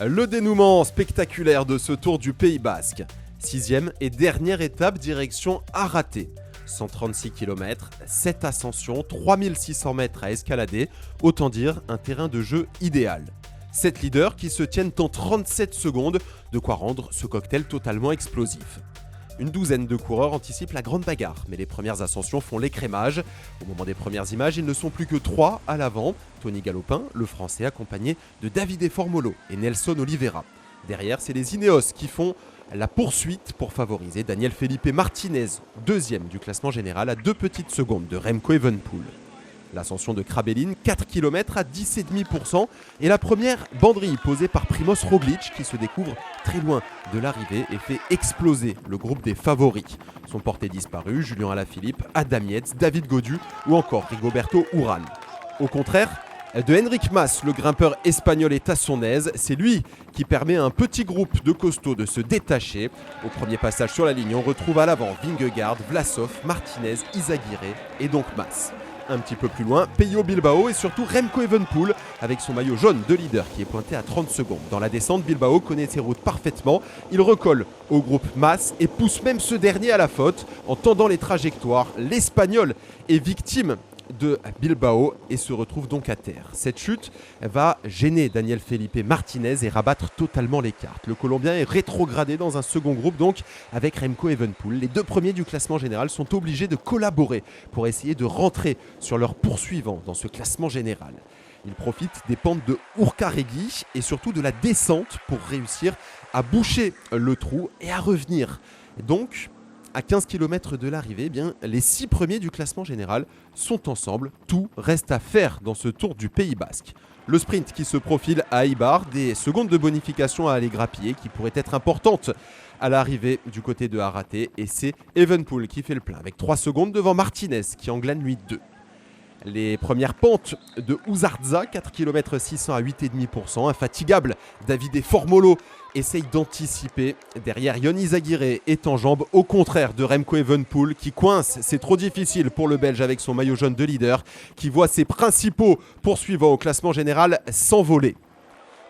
Le dénouement spectaculaire de ce Tour du Pays Basque. 6e et dernière étape direction Arrate. 136 km, 7 ascensions, 3600 mètres à escalader, autant dire un terrain de jeu idéal. 7 leaders qui se tiennent en 37 secondes, de quoi rendre ce cocktail totalement explosif. Une douzaine de coureurs anticipent la grande bagarre, mais les premières ascensions font l'écrémage. Au moment des premières images, ils ne sont plus que 3 à l'avant. Tony Galopin, le français, accompagné de Davide Formolo et Nelson Oliveira. Derrière, c'est les Ineos qui font la poursuite pour favoriser Daniel Felipe Martinez, deuxième du classement général à 2 petites secondes de Remco Evenepoel. L'ascension de Krabelin, 4 km à 10,5%, et la première banderille posée par Primoz Roglic qui se découvre très loin de l'arrivée et fait exploser le groupe des favoris. Sont portés disparus Julien Alaphilippe, Adam Yates, David Gaudu ou encore Rigoberto Urán. Au contraire de Enric Mas, le grimpeur espagnol est à son aise. C'est lui qui permet à un petit groupe de costauds de se détacher. Au premier passage sur la ligne, on retrouve à l'avant Vingegaard, Vlasov, Martinez, Izagirre et donc Mas. Un petit peu plus loin, Pello Bilbao et surtout Remco Evenepoel avec son maillot jaune de leader qui est pointé à 30 secondes. Dans la descente, Bilbao connaît ses routes parfaitement. Il recolle au groupe Mas et pousse même ce dernier à la faute en tendant les trajectoires. L'Espagnol est victime de Bilbao et se retrouve donc à terre. Cette chute va gêner Daniel Felipe Martinez et rabattre totalement les cartes. Le Colombien est rétrogradé dans un second groupe donc avec Remco Evenepoel. Les deux premiers du classement général sont obligés de collaborer pour essayer de rentrer sur leur poursuivant dans ce classement général. Ils profitent des pentes de Urcaregui et surtout de la descente pour réussir à boucher le trou et à revenir. Donc, à 15 km de l'arrivée, eh bien, les 6 premiers du classement général sont ensemble. Tout reste à faire dans ce Tour du Pays Basque. Le sprint qui se profile à Eibar, des secondes de bonification à aller grappiller qui pourraient être importantes à l'arrivée du côté de Arrate. Et c'est Evenepoel qui fait le plein avec 3 secondes devant Martinez qui en glane lui 2. Les premières pentes de Uzarza, 4 km 600 à 8,5%. Infatigable, Davide Formolo essaye d'anticiper. Derrière, Ion Izagirre est en jambes, au contraire de Remco Evenepoel qui coince. C'est trop difficile pour le Belge avec son maillot jaune de leader qui voit ses principaux poursuivants au classement général s'envoler.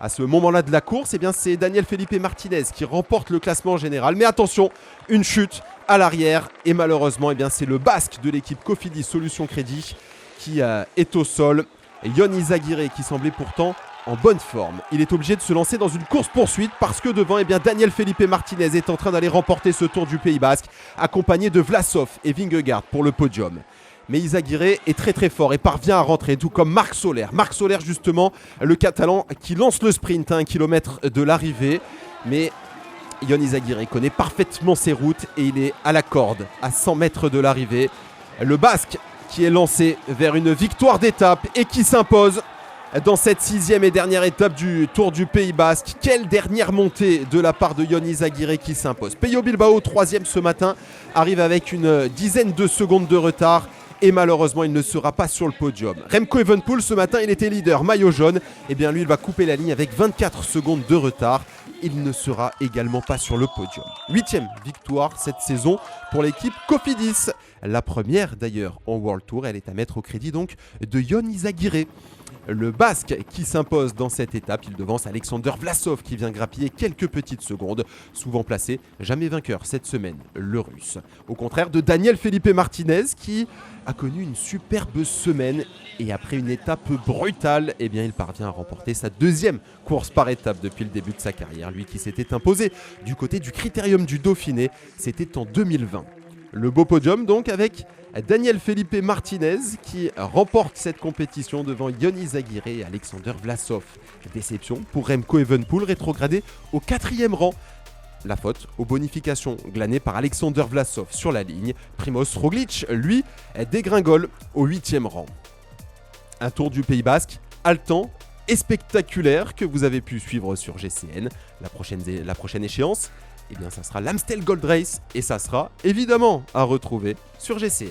À ce moment-là de la course, eh bien, c'est Daniel Felipe Martinez qui remporte le classement général. Mais attention, une chute à l'arrière et malheureusement, eh bien, c'est le Basque de l'équipe Cofidis Solutions Crédit qui est au sol. Et Ion Izagirre qui semblait pourtant en bonne forme. Il est obligé de se lancer dans une course-poursuite parce que devant, eh bien, Daniel Felipe Martinez est en train d'aller remporter ce Tour du Pays Basque, accompagné de Vlasov et Vingegaard pour le podium. Mais Izagirre est très très fort et parvient à rentrer, tout comme Marc Soler. Marc Soler justement, le Catalan qui lance le sprint à 1 km de l'arrivée. Mais Ion Izagirre connaît parfaitement ses routes et il est à la corde, à 100 mètres de l'arrivée. Le Basque qui est lancé vers une victoire d'étape et qui s'impose dans cette 6e et dernière étape du Tour du Pays Basque. Quelle dernière montée de la part de Ion Izagirre qui s'impose. Pello Bilbao, 3e ce matin, arrive avec une dizaine de secondes de retard et malheureusement il ne sera pas sur le podium. Remco Evenepoel ce matin, il était leader, maillot jaune. Et bien lui, il va couper la ligne avec 24 secondes de retard. Il ne sera également pas sur le podium. 8e victoire cette saison pour l'équipe Cofidis. La première d'ailleurs en World Tour, elle est à mettre au crédit donc de Ion Izagirre. Le Basque qui s'impose dans cette étape, il devance Alexander Vlasov qui vient grappiller quelques petites secondes, souvent placé, jamais vainqueur cette semaine, le Russe. Au contraire de Daniel Felipe Martinez qui a connu une superbe semaine et après une étape brutale, eh bien il parvient à remporter sa 2e course par étape depuis le début de sa carrière. Lui qui s'était imposé du côté du Critérium du Dauphiné, c'était en 2020. Le beau podium donc avec Daniel Felipe Martinez qui remporte cette compétition devant Ion Izagirre et Alexander Vlasov. Déception pour Remco Evenepoel rétrogradé au 4e rang. La faute aux bonifications glanées par Alexander Vlasov sur la ligne. Primoz Roglic, lui, dégringole au 8e rang. Un Tour du Pays Basque haletant et spectaculaire que vous avez pu suivre sur GCN. La prochaine échéance, eh bien, ça sera l'Amstel Gold Race et ça sera évidemment à retrouver sur GCN.